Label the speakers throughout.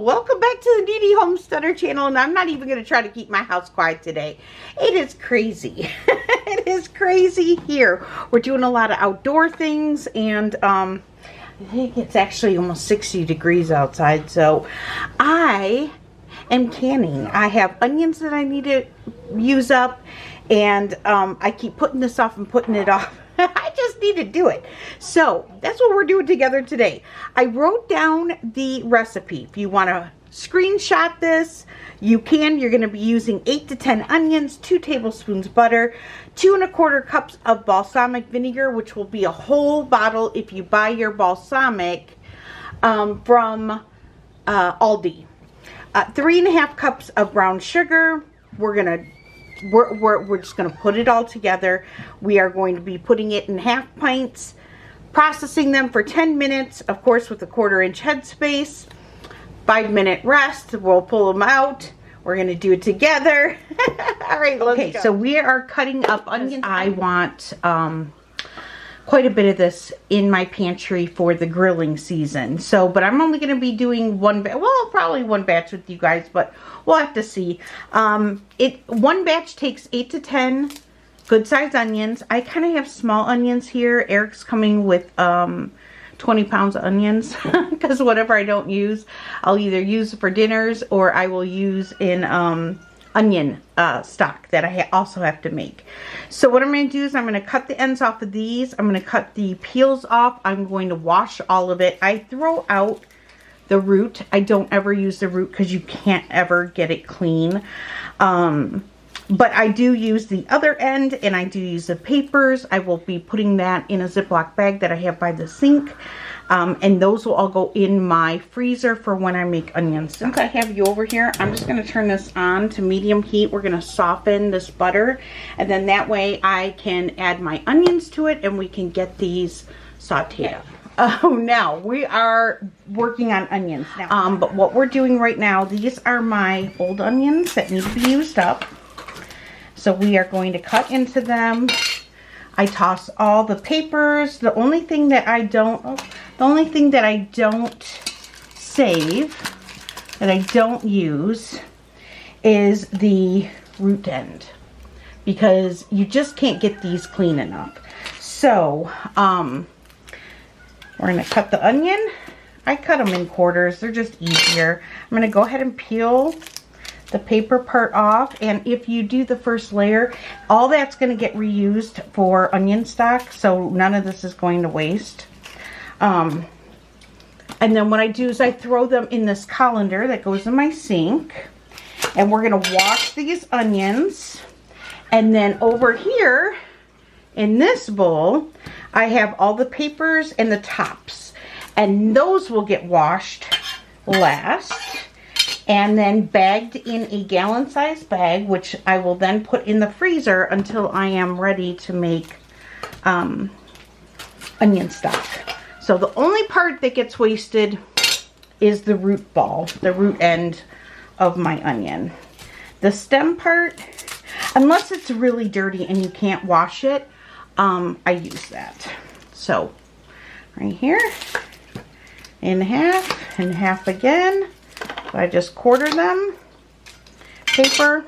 Speaker 1: welcome back to the Kneady Homesteader channel, and I'm not even going to try to keep my house quiet today. It is crazy. It is crazy here. We're doing a lot of outdoor things, and I think it's actually almost 60 degrees outside, so I am canning. I have onions that I need to use up, and I keep putting this off and putting it off. I just need to do it. So that's what we're doing together today. I wrote down the recipe. If you want to screenshot this, you can. You're going to be using 8 to 10 onions, 2 tablespoons butter, 2 1/4 cups of balsamic vinegar, which will be a whole bottle if you buy your balsamic from Aldi. 3 1/2 cups of brown sugar. We're just going to put it all together. We are going to be putting it in half pints, processing them for 10 minutes, of course with a 1/4 inch headspace. 5-minute rest. We'll pull them out. We're going to do it together. All right, let's go. So we are cutting up onions. I want quite a bit of this in my pantry for the grilling season. So, but I'm only going to be doing probably one batch with you guys, but we'll have to see. One batch takes 8 to 10 good sized onions. I kind of have small onions here. Eric's coming with 20 pounds of onions because whatever I don't use, I'll either use for dinners or I will use in onion stock that I also have to make. So what I'm going to do is I'm going to cut the ends off of these. I'm going to cut the peels off. I'm going to wash all of it. I throw out the root. I don't ever use the root because you can't ever get it clean. But I do use the other end, and I do use the papers. I will be putting that in a Ziploc bag that I have by the sink. And those will all go in my freezer for when I make onions. Since I have you over here, I'm just going to turn this on to medium heat. We're going to soften this butter, and then that way I can add my onions to it and we can get these sauteed. Now we are working on onions now. But what we're doing right now, these are my old onions that need to be used up. So we are going to cut into them. I toss all the papers. The only thing that I don't save, that I don't use, is the root end, because you just can't get these clean enough. So we're gonna cut the onion. I cut them in quarters. They're just easier. I'm gonna go ahead and peel the paper part off, and if you do the first layer, all that's going to get reused for onion stock, so none of this is going to waste. And then what I do is I throw them in this colander that goes in my sink, and we're going to wash these onions. And then over here in this bowl I have all the papers and the tops, and those will get washed last and then bagged in a gallon-sized bag, which I will then put in the freezer until I am ready to make onion stock. So the only part that gets wasted is the root ball, the root end of my onion. The stem part, unless it's really dirty and you can't wash it, I use that. So right here, in half and half again. So I just quarter them, paper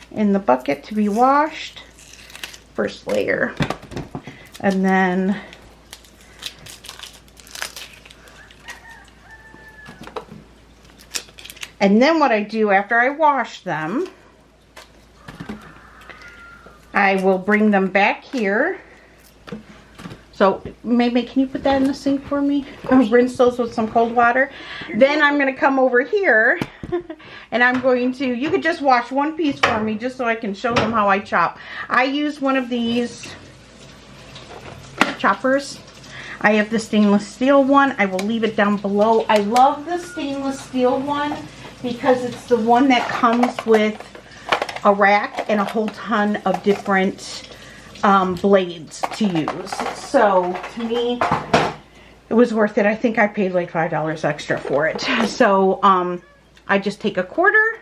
Speaker 1: in the bucket to be washed, first layer, and then what I do after I wash them, I will bring them back here. So, maybe can you put that in the sink for me? Rinse those with some cold water. Then I'm going to come over here and I'm going to, you could just wash one piece for me just so I can show them how I chop. I use one of these choppers. I have the stainless steel one. I will leave it down below. I love the stainless steel one because it's the one that comes with a rack and a whole ton of different blades to use. So to me it was worth it. I think I paid like $5 extra for it. So I just take a quarter,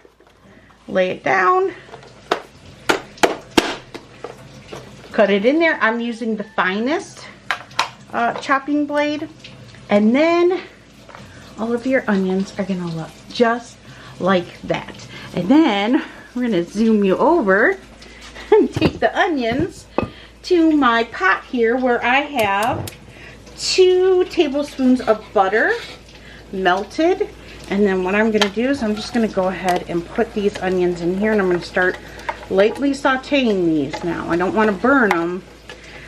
Speaker 1: lay it down, cut it in there. I'm using the finest chopping blade, and then all of your onions are gonna look just like that. And then we're gonna zoom you over and take the onions to my pot here where I have 2 tablespoons of butter melted. And then what I'm gonna do is I'm just gonna go ahead and put these onions in here, and I'm gonna start lightly sauteing these now. I don't wanna burn them,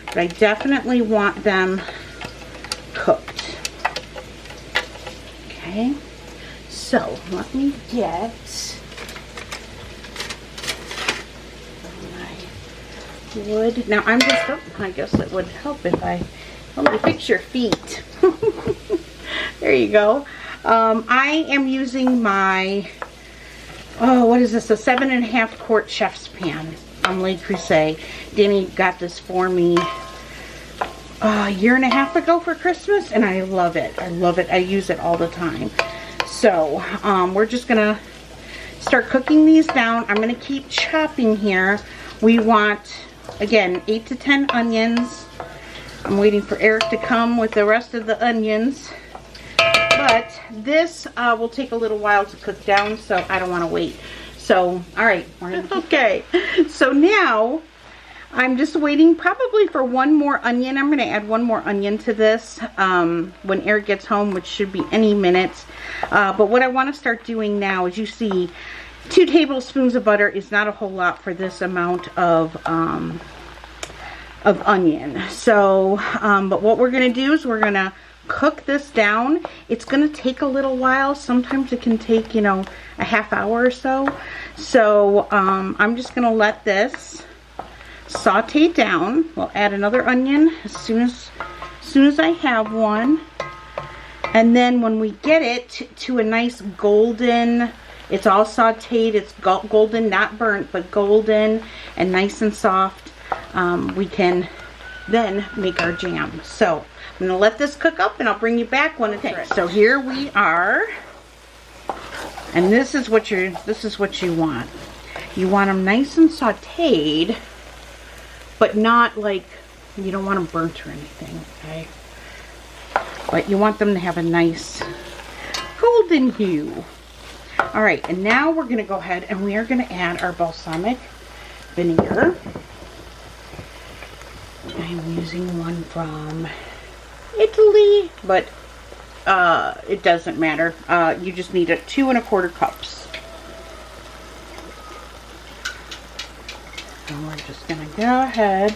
Speaker 1: but I definitely want them cooked. Okay, so let me get my wood. Now I'm just, oh, I guess it would help if I, let me fix your feet. There you go. I am using my, oh, what is this? A 7.5 quart chef's pan from Creuset. Danny got this for me a year and a half ago for Christmas, and I love it. I love it. I use it all the time. So we're just gonna start cooking these down. I'm gonna keep chopping here. We want, again, 8 to 10 onions. I'm waiting for Eric to come with the rest of the onions. But this will take a little while to cook down, so I don't want to wait. So, all right. Okay. So now I'm just waiting probably for one more onion. I'm going to add one more onion to this when Eric gets home, which should be any minute. But what I want to start doing now is, you see, 2 tablespoons of butter is not a whole lot for this amount of onion. So, but what we're going to do is we're going to cook this down. It's going to take a little while. Sometimes it can take, you know, a half hour or so. So I'm just going to let this saute down. We'll add another onion as soon as I have one. And then when we get it to a nice golden, it's all sauteed, it's golden, not burnt, but golden and nice and soft, we can then make our jam. So I'm gonna let this cook up and I'll bring you back when it's ready. So here we are, and this is what you want. You want them nice and sauteed, but not like, you don't want them burnt or anything, okay? But you want them to have a nice golden hue. All right, and now we're gonna go ahead and we are gonna add our balsamic vinegar. I'm using one from Italy, but it doesn't matter. You just need 2 1/4 cups. And we're just gonna go ahead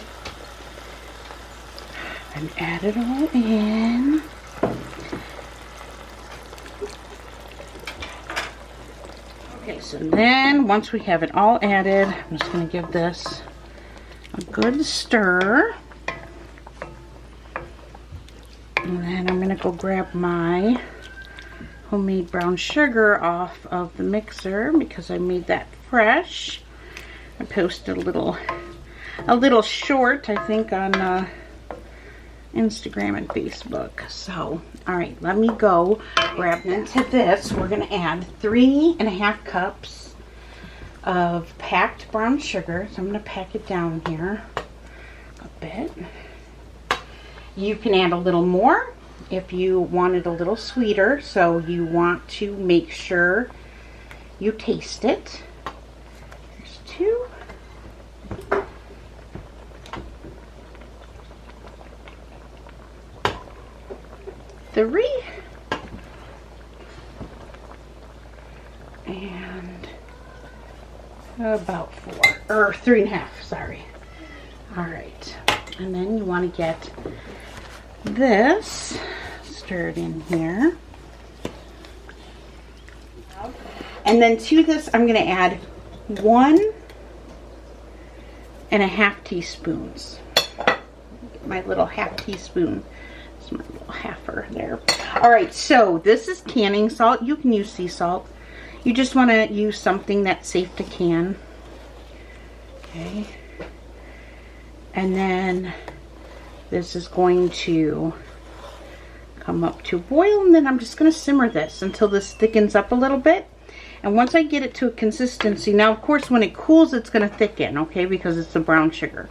Speaker 1: and add it all in. Okay, so then once we have it all added, I'm just gonna give this a good stir. And then I'm going to go grab my homemade brown sugar off of the mixer because I made that fresh. I posted a little short, I think, on Instagram and Facebook. So, all right, let me go grab into this. We're going to add 3.5 cups of packed brown sugar. So I'm going to pack it down here a bit. You can add a little more if you want it a little sweeter, so you want to make sure you taste it. There's 2. Three. And about 4, or 3.5, sorry. All right, and then you want to get this stirred in here. And then to this, I'm going to add 1.5 teaspoons. My little half teaspoon. It's my little halfer there. All right, so this is canning salt. You can use sea salt. You just want to use something that's safe to can. Okay. And then this is going to come up to a boil, and then I'm just going to simmer this until this thickens up a little bit. And once I get it to a consistency, now of course when it cools it's going to thicken, okay, because it's the brown sugar.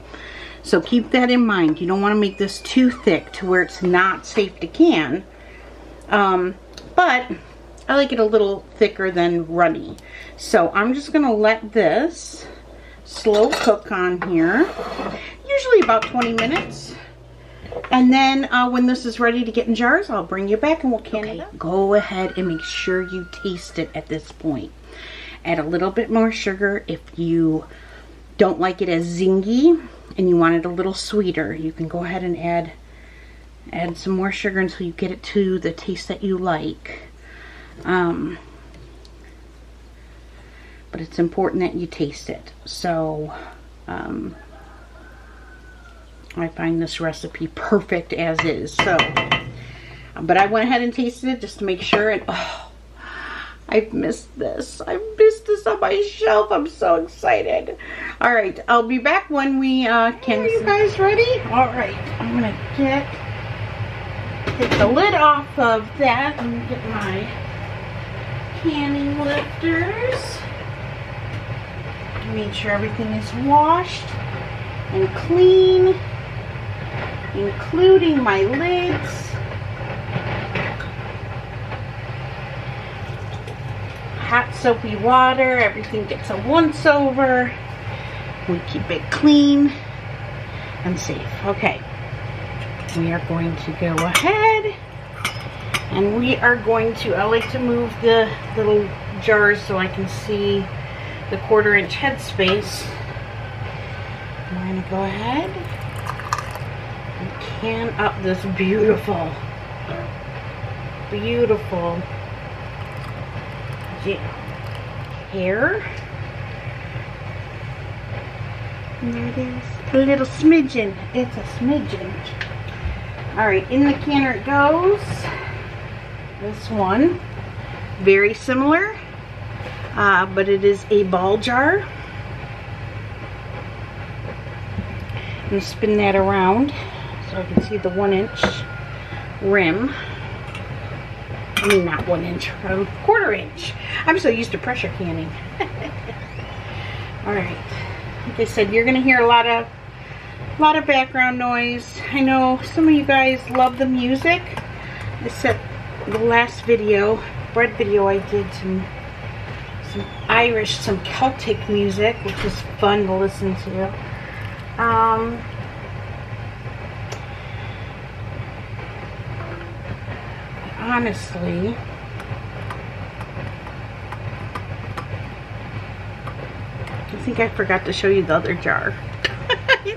Speaker 1: So keep that in mind. You don't want to make this too thick to where it's not safe to can. but I like it a little thicker than runny. So I'm just gonna let this slow cook on here, usually about 20 minutes. And then when this is ready to get in jars, I'll bring you back and we'll can it up. Go ahead and make sure you taste it at this point. Add a little bit more sugar if you don't like it as zingy and you want it a little sweeter. You can go ahead and add some more sugar until you get it to the taste that you like. But it's important that you taste it. So I find this recipe perfect as is. So, but I went ahead and tasted it just to make sure, and oh, I've missed this. I've missed this on my shelf. I'm so excited. All right, I'll be back when we can. Are you guys ready? All right, I'm gonna get the lid off of that and get my canning lifters. Make sure everything is washed and clean, including my lids. Hot soapy water, everything gets a once over. We keep it clean and safe. Okay, we are going to go ahead and we are going to, I like to move the little jars so I can see the 1/4" headspace. I'm going to go ahead and can up this beautiful hair. And there it is. A little smidgen. It's a smidgen. Alright, in the canner it goes. This one. Very similar. But it is a ball jar. I'm going to spin that around so I can see the 1-inch rim. I mean, not 1 inch, 1/4 inch. I'm so used to pressure canning. Alright. Like I said, you're going to hear a lot of background noise. I know some of you guys love the music. I said the last video, bread video, I did some Irish, some Celtic music, which is fun to listen to. Honestly, I think I forgot to show you the other jar.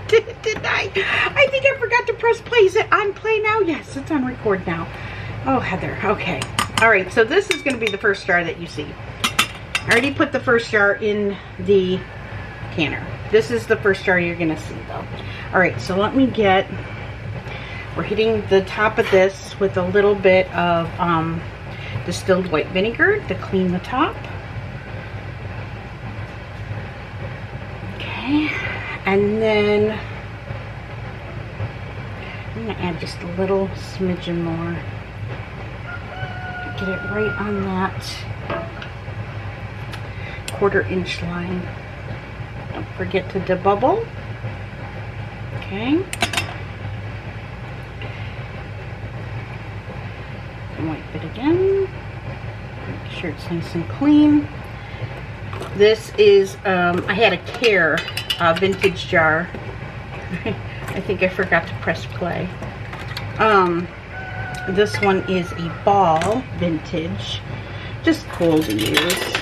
Speaker 1: Didn't I? I think I forgot to press play. Is it on play now? Yes, it's on record now. Oh, Heather. Okay. All right. So this is going to be the first jar that you see. I already put the first jar in the canner. This is the first jar you're going to see, though. All right. So let me get... We're hitting the top of this with a little bit of distilled white vinegar to clean the top. Okay, and then I'm going to add just a little smidgen more. Get it right on that 1/4 inch line. Don't forget to debubble. Okay. Wipe it again. Make sure it's nice and clean. This is, I had a Care vintage jar. I think I forgot to press play. This one is a Ball vintage. Just cool to use.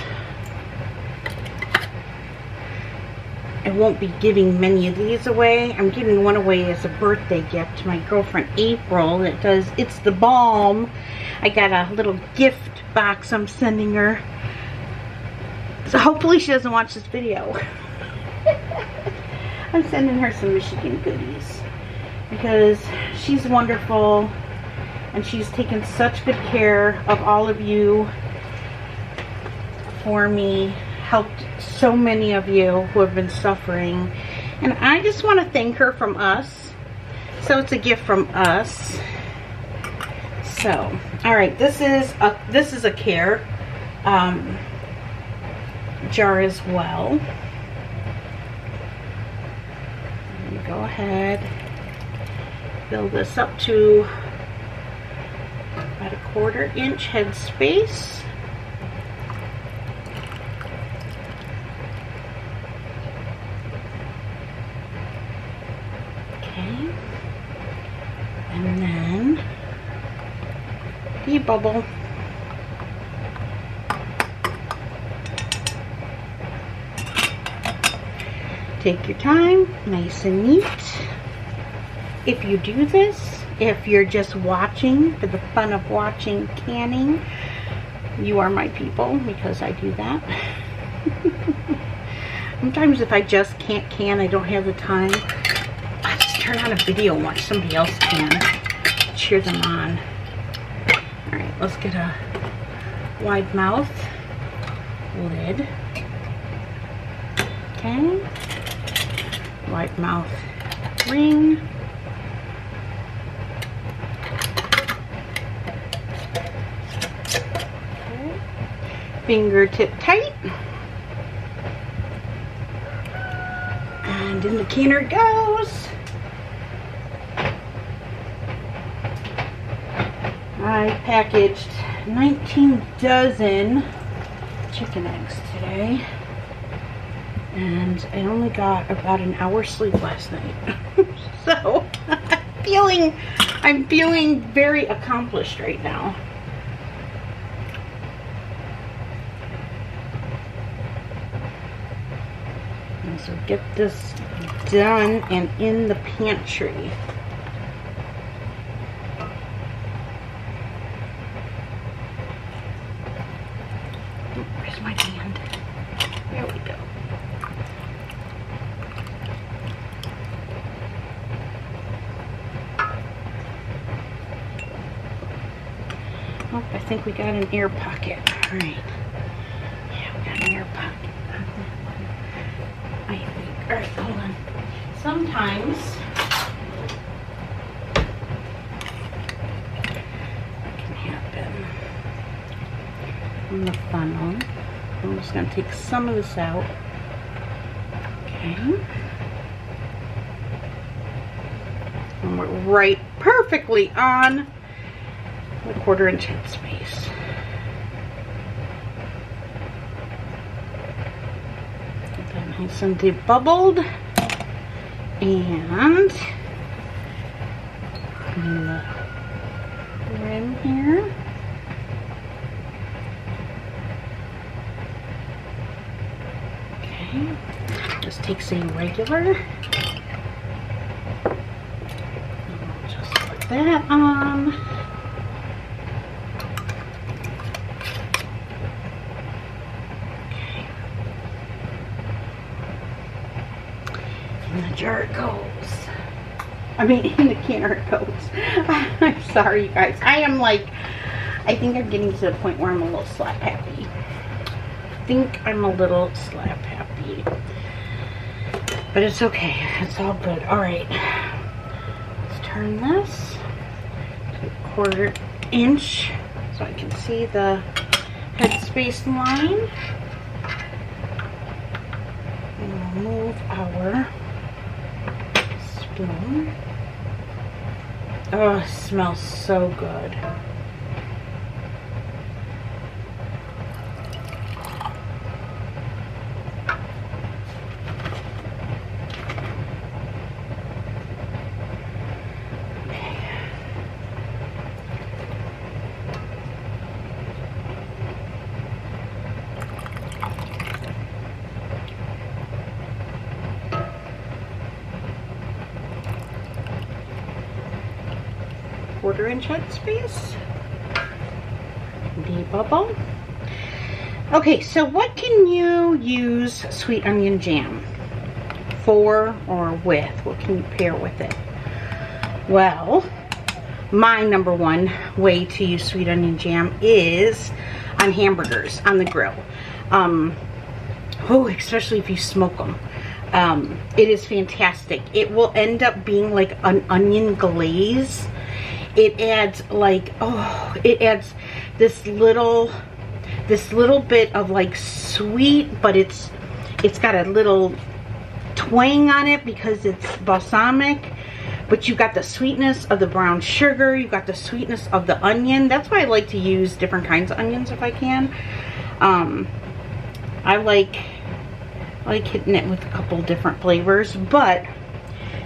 Speaker 1: I won't be giving many of these away. I'm giving one away as a birthday gift to my girlfriend April. It's the Balm. I got a little gift box I'm sending her. So hopefully she doesn't watch this video. I'm sending her some Michigan goodies because she's wonderful and she's taken such good care of all of you for me, helped so many of you who have been suffering, and I just want to thank her from us. So it's a gift from us. So, all right, this is a Care jar as well. Go ahead, fill this up to About a 1/4 inch headspace. Okay. And then debubble. Take your time, nice and neat. If you do this, if you're just watching for the fun of watching canning, you are my people, because I do that. Sometimes if I just can't can, I don't have the time, I just turn on a video and watch somebody else can. Cheer them on. Alright, let's get a wide mouth lid. Okay. Wide mouth ring. Okay. Fingertip tight. And in the canner it goes. I packaged 19 dozen chicken eggs today. And I only got about an hour's sleep last night. So I'm feeling very accomplished right now. And so get this done and in the pantry. Where's my hand? There we go. Oh, I think we got an air pocket. All right. Yeah, we got an air pocket. I think. All right, hold on. Sometimes that can happen on the funnel. I'm just going to take some of this out. Okay. And we're right perfectly on a 1/4 inch headspace. Get that nice and debubbled. And in the rim here. Okay. This takes a regular. Just put that on. In the jar it goes. I mean, in the canner it goes. I'm sorry, you guys. I think I'm getting to the point where I'm a little slap happy. But it's okay. It's all good. Alright. Let's turn this to a 1/4 inch so I can see the headspace line. And we'll move our spoon. Oh, it smells so good. Quarter inch headspace. Debubble. Okay, so what can you use sweet onion jam for or with? What can you pair with it? Well, my number one way to use sweet onion jam is on hamburgers on the grill. Oh, especially if you smoke them. It is fantastic. It will end up being like an onion glaze. It adds like, oh, it adds this little bit of like sweet, but it's got a little twang on it because it's balsamic, but you've got the sweetness of the brown sugar, you've got the sweetness of the onion. That's why I like to use different kinds of onions if I can. I like hitting it with a couple different flavors, but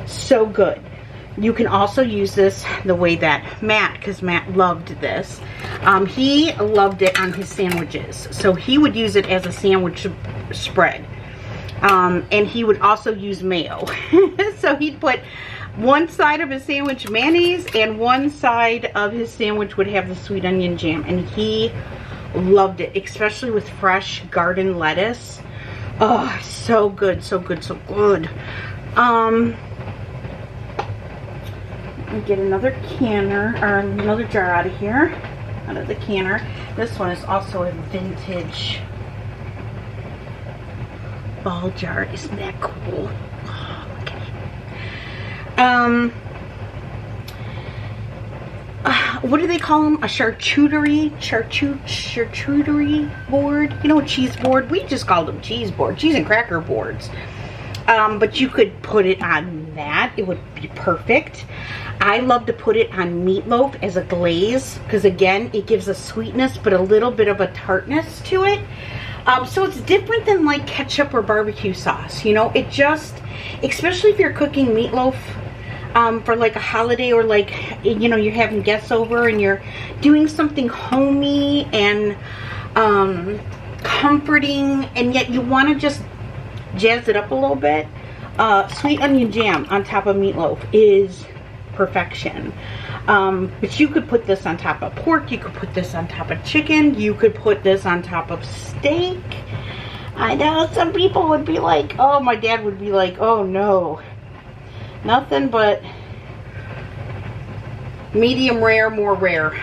Speaker 1: so good. You can also use this the way that Matt, because Matt loved this, he loved it on his sandwiches. So he would use it as a sandwich spread. And he would also use mayo. So he'd put one side of his sandwich mayonnaise and one side of his sandwich would have the sweet onion jam. And he loved it, especially with fresh garden lettuce. Oh, so good, so good, so good. Let me get another canner, or another jar out of here, out of the canner. This one is also a vintage ball jar. Isn't that cool? Oh, okay. What do they call them? A charcuterie board? You know, a cheese board? We just called them cheese board, cheese and cracker boards. But you could put it on that. It would be perfect. I love to put it on meatloaf as a glaze because, again, it gives a sweetness but a little bit of a tartness to it. So it's different than like ketchup or barbecue sauce. You know, it just, especially if you're cooking meatloaf for like a holiday, or like, you know, you're having guests over and you're doing something homey and comforting, and yet you want to just jazz it up a little bit. Sweet onion jam on top of meatloaf is perfection. But you could put this on top of pork, you could put this on top of chicken, you could put this on top of steak. I know some people would be like, oh, my dad would be like, oh no, nothing but medium rare, more rare.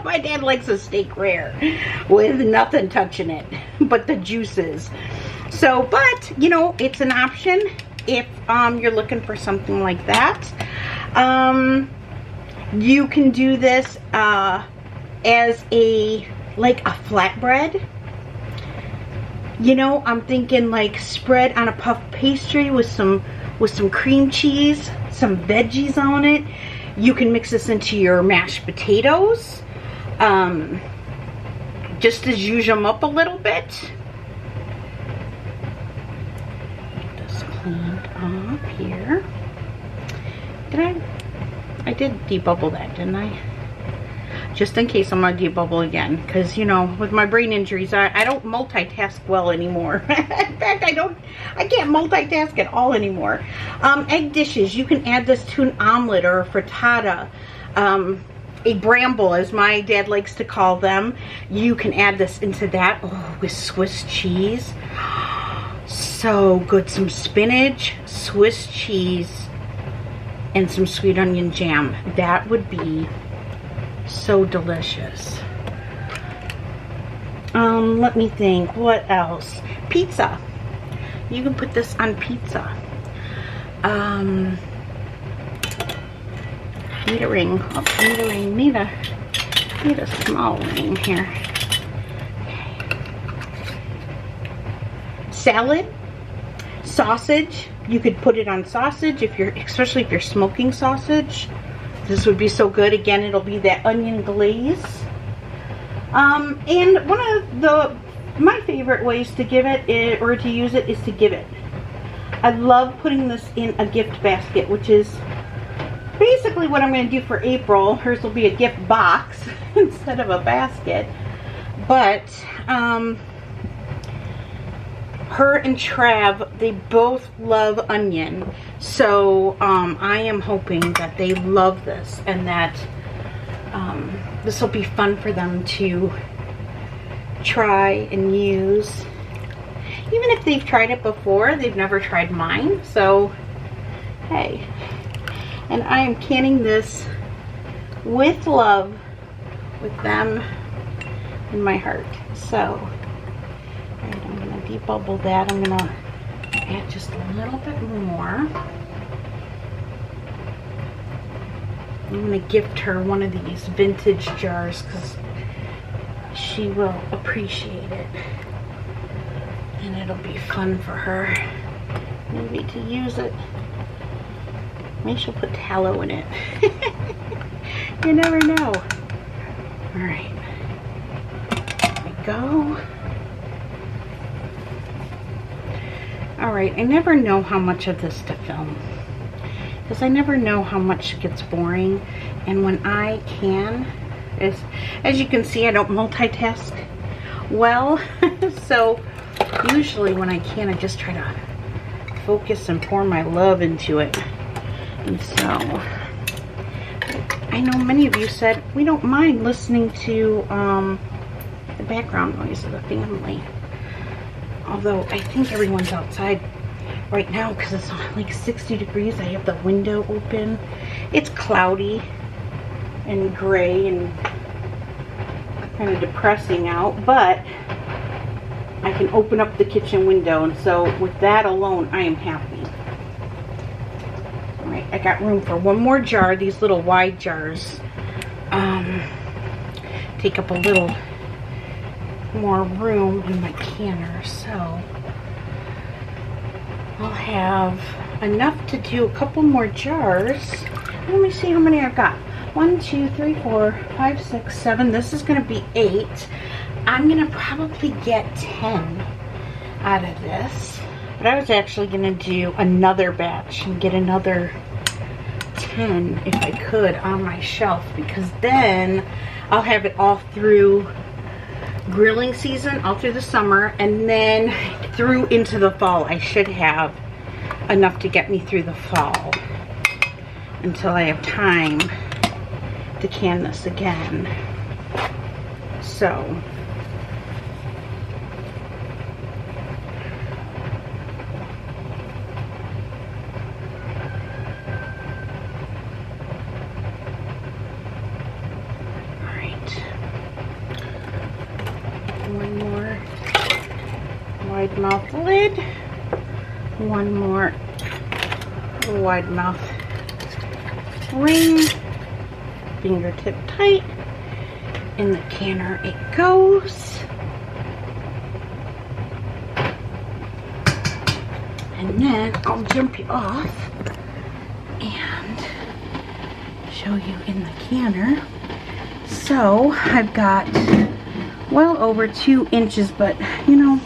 Speaker 1: My dad likes a steak rare with nothing touching it but the juices. So, but you know, it's an option if you're looking for something like that. You can do this as a flatbread. You know, I'm thinking like spread on a puff pastry with some cream cheese, some veggies on it. You can mix this into your mashed potatoes. Just to zhuzh them up a little bit. Get this cleaned off here. I did debubble that, didn't I? Just in case I'm gonna debubble again, because you know, with my brain injuries, I don't multitask well anymore. In fact, I can't multitask at all anymore. Egg dishes, you can add this to an omelet or a frittata. A bramble, as my dad likes to call them. You can add this into that. Oh, with Swiss cheese. So good. Some spinach, Swiss cheese, and some sweet onion jam. That would be so delicious. Let me think. What else? Pizza. You can put this on pizza. Need a ring. Oh, need a ring. Need a small ring here. Okay. Salad, sausage. You could put it on sausage especially if you're smoking sausage. This would be so good. Again, it'll be that onion glaze. And one of my favorite ways to give it or to use it is to give it. I love putting this in a gift basket, which is basically what I'm going to do for April. Hers will be a gift box instead of a basket. But her and Trav, they both love onion. So I am hoping that they love this and that this will be fun for them to try and use. Even if they've tried it before, they've never tried mine. So, hey. And I am canning this with love, with them in my heart. So, alright, I'm going to debubble that. I'm going to add just a little bit more. I'm going to gift her one of these vintage jars because she will appreciate it. And it'll be fun for her maybe to use it Maybe she'll put tallow in it. You never know. Alright. There we go. Alright, I never know how much of this to film, because I never know how much gets boring. And when I can, as you can see, I don't multitask well. So usually when I can, I just try to focus and pour my love into it. And so I know many of you said we don't mind listening to the background noise of the family. Although I think everyone's outside right now because it's like 60 degrees. I have the window open. It's cloudy and gray and kind of depressing out, but I can open up the kitchen window, and so with that alone, I am happy. Alright, I got room for one more jar. These little wide jars take up a little more room in my canner, so I'll have enough to do a couple more jars. Let me see how many I've got. 1, 2, 3, 4, 5, 6, 7. This is going to be 8. I'm going to probably get 10 out of this. But I was actually going to do another batch and get another 10 if I could on my shelf, because then I'll have it all through grilling season, all through the summer, and then through into the fall. I should have enough to get me through the fall until I have time to can this again. So one more wide mouth lid, one more wide mouth ring, fingertip tight, in the canner it goes. And then I'll jump you off and show you in the canner. So I've got well over 2 inches, but you know,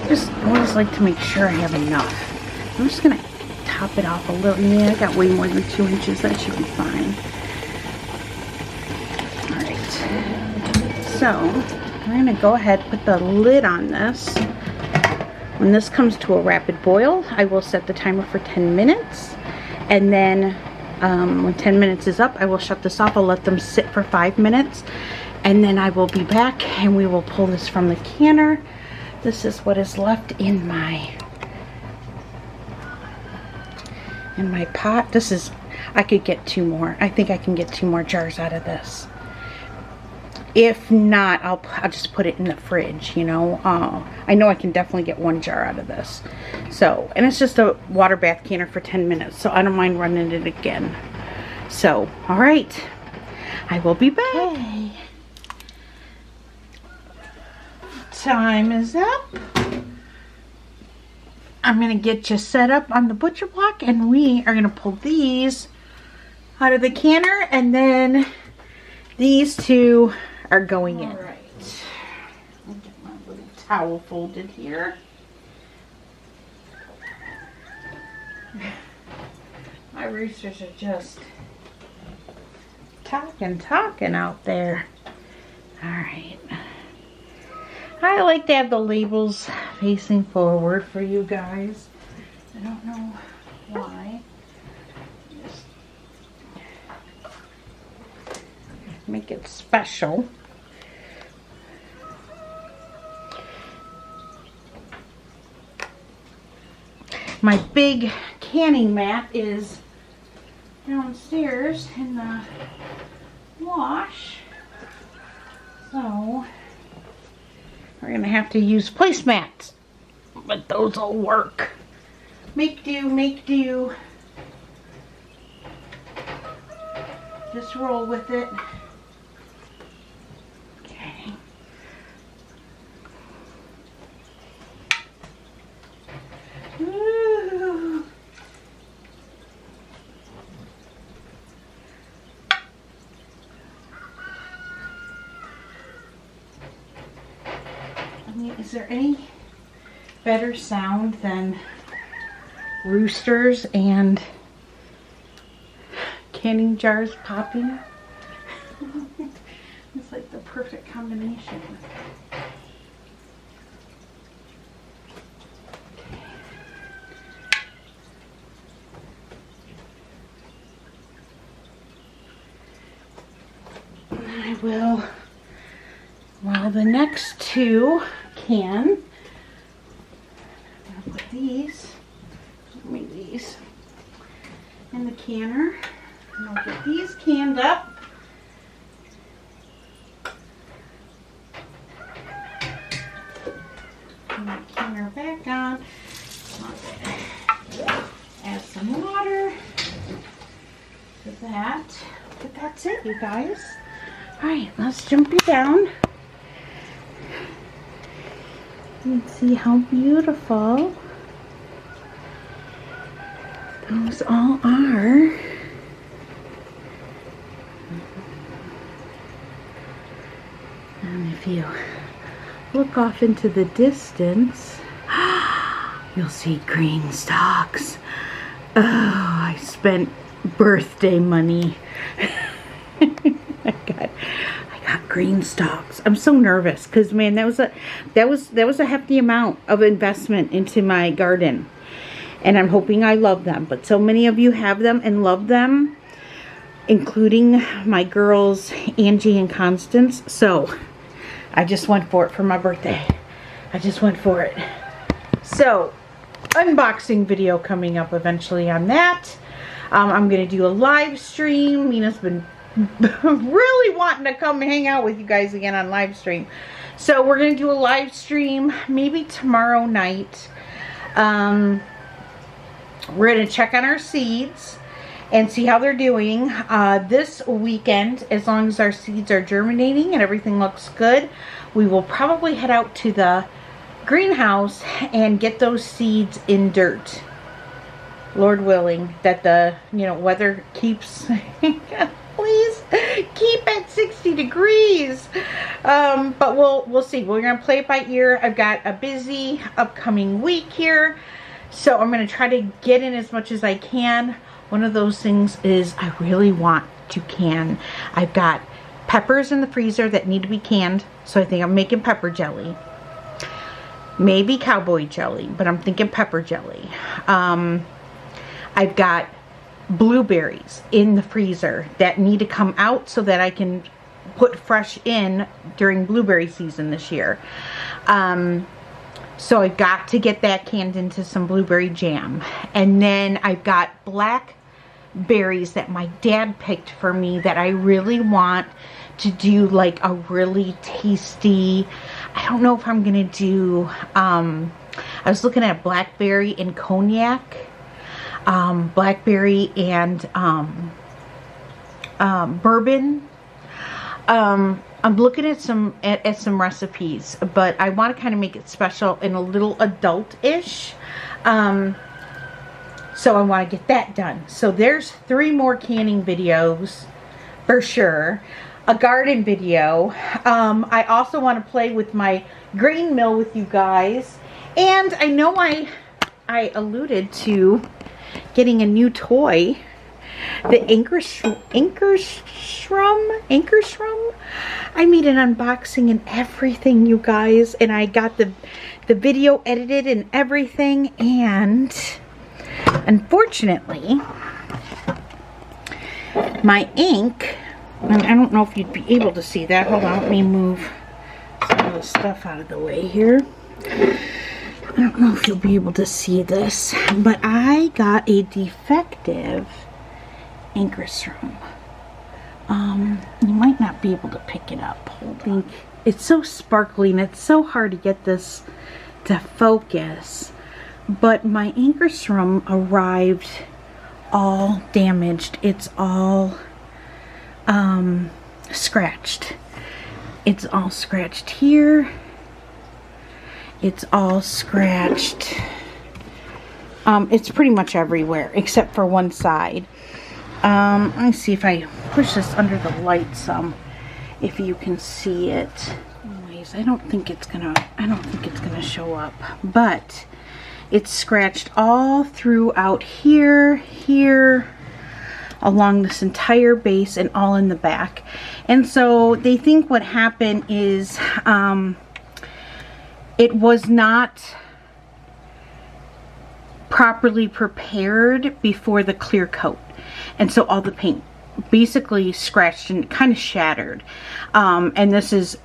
Speaker 1: just always like to make sure I have enough. I'm just gonna top it off a little. Yeah, I got way more than 2 inches. That should be fine. Alright, so I'm gonna go ahead, put the lid on this. When this comes to a rapid boil, I will set the timer for 10 minutes, and then when 10 minutes is up, I will shut this off. I'll let them sit for 5 minutes, and then I will be back and we will pull this from the canner. This is what is left in my pot. This is, I could get 2 more. I think I can get 2 more jars out of this. If not, I'll just put it in the fridge, you know. I know I can definitely get 1 jar out of this. So, and it's just a water bath canner for 10 minutes, so I don't mind running it again. So, all right, I will be back. Okay. Time is up. I'm going to get you set up on the butcher block, and we are going to pull these out of the canner, and then these 2 are going in. All right. I'll get my little towel folded here. My roosters are just talking out there. All right. I like to have the labels facing forward for you guys. I don't know why. Just make it special. My big canning mat is downstairs in the wash, so we're gonna have to use placemats, but those will work. Make do, make do. Just roll with it. Okay. Ooh. Is there any better sound than roosters and canning jars popping? It's like the perfect combination. I will, while the next two can, I'm gonna put these in the canner, and I'll get these canned up. Put my canner back on. Add some water to that. But that's it, you guys. Alright, let's jump you down. Let's see how beautiful those all are. And if you look off into the distance, you'll see green stalks. Oh, I spent birthday money. I got green stalks. I'm so nervous because, man, that was a hefty amount of investment into my garden, and I'm hoping I love them. But so many of you have them and love them, including my girls Angie and Constance. So I just went for it for my birthday. I just went for it. So unboxing video coming up eventually on that. I'm gonna do a live stream. Nina's been really wanting to come hang out with you guys again on live stream, so we're gonna do a live stream maybe tomorrow night. We're gonna check on our seeds and see how they're doing this weekend. As long as our seeds are germinating and everything looks good, we will probably head out to the greenhouse and get those seeds in dirt, Lord willing, that the weather keeps please keep at 60 degrees. But we'll see. We're gonna play it by ear. I've got a busy upcoming week here, so I'm gonna try to get in as much as I can. One of those things is I really want to can. I've got peppers in the freezer that need to be canned, so I think I'm making pepper jelly. Maybe cowboy jelly, but I'm thinking pepper jelly. I've got blueberries in the freezer that need to come out so that I can put fresh in during blueberry season this year. So I've got to get that canned into some blueberry jam. And then I've got blackberries that my dad picked for me that I really want to do like a really tasty, I don't know if I'm gonna do, I was looking at blackberry and cognac, blackberry and bourbon. I'm looking at some recipes, but I want to kind of make it special and a little adult-ish. So I want to get that done. So there's 3 more canning videos for sure. A garden video. I also want to play with my grain mill with you guys. And I know I alluded to getting a new toy. The Anchor Shrum. I made an unboxing and everything, you guys, and I got the video edited and everything, and unfortunately my ink, and I don't know if you'd be able to see that. Hold on, let me move some of the stuff out of the way here. I don't know if you'll be able to see this, but I got a defective Anchor Shrum. You might not be able to pick it up. Hold on. It's so sparkly and it's so hard to get this to focus. But my Anchor Shrum arrived all damaged. It's all scratched. It's all scratched here. It's all scratched. It's pretty much everywhere except for one side. Let me see if I push this under the light some, if you can see it. Wait guys. I don't think it's gonna show up, but it's scratched all throughout here, along this entire base, and all in the back. And so they think what happened is it was not properly prepared before the clear coat, and so all the paint basically scratched and kind of shattered. And this is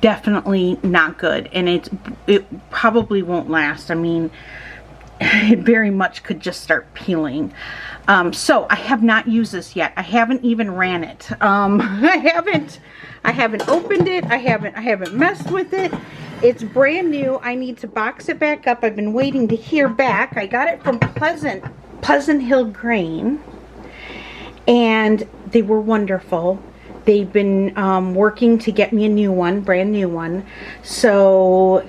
Speaker 1: definitely not good, and it probably won't last. I mean, it very much could just start peeling. So I have not used this yet. I haven't even ran it. I haven't opened it. I haven't messed with it. It's brand new. I need to box it back up. I've been waiting to hear back. I got it from Pleasant Hill Grain, and they were wonderful. They've been working to get me a new one, brand new one. So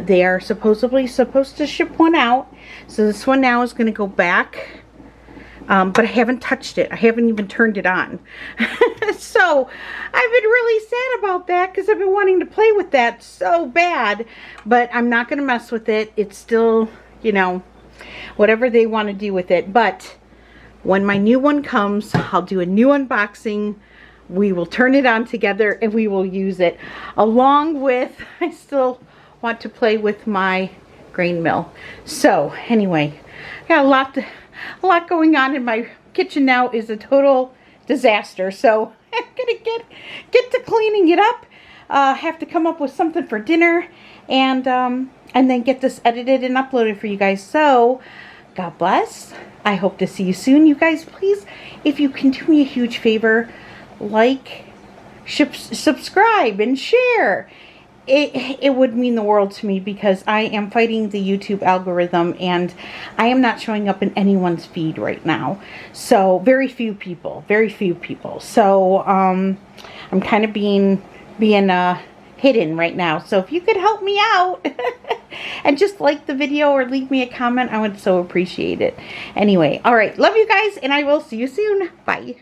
Speaker 1: they are supposed to ship one out. So this one now is going to go back. But I haven't touched it. I haven't even turned it on. So I've been really sad about that, because I've been wanting to play with that so bad. But I'm not going to mess with it. It's still, you know, whatever they want to do with it. But when my new one comes, I'll do a new unboxing. We will turn it on together and we will use it. Along with, I still want to play with my grain mill. So anyway, got a lot going on in my kitchen now. Is a total disaster. So I'm gonna get to cleaning it up. Have to come up with something for dinner, and then get this edited and uploaded for you guys. So God bless. I hope to see you soon. You guys, please, if you can do me a huge favor, like, subscribe, and share. It would mean the world to me, because I am fighting the YouTube algorithm, and I am not showing up in anyone's feed right now. So very few people. So I'm kind of being hidden right now. So if you could help me out and just like the video or leave me a comment, I would so appreciate it. Anyway, all right, love you guys, and I will see you soon. Bye.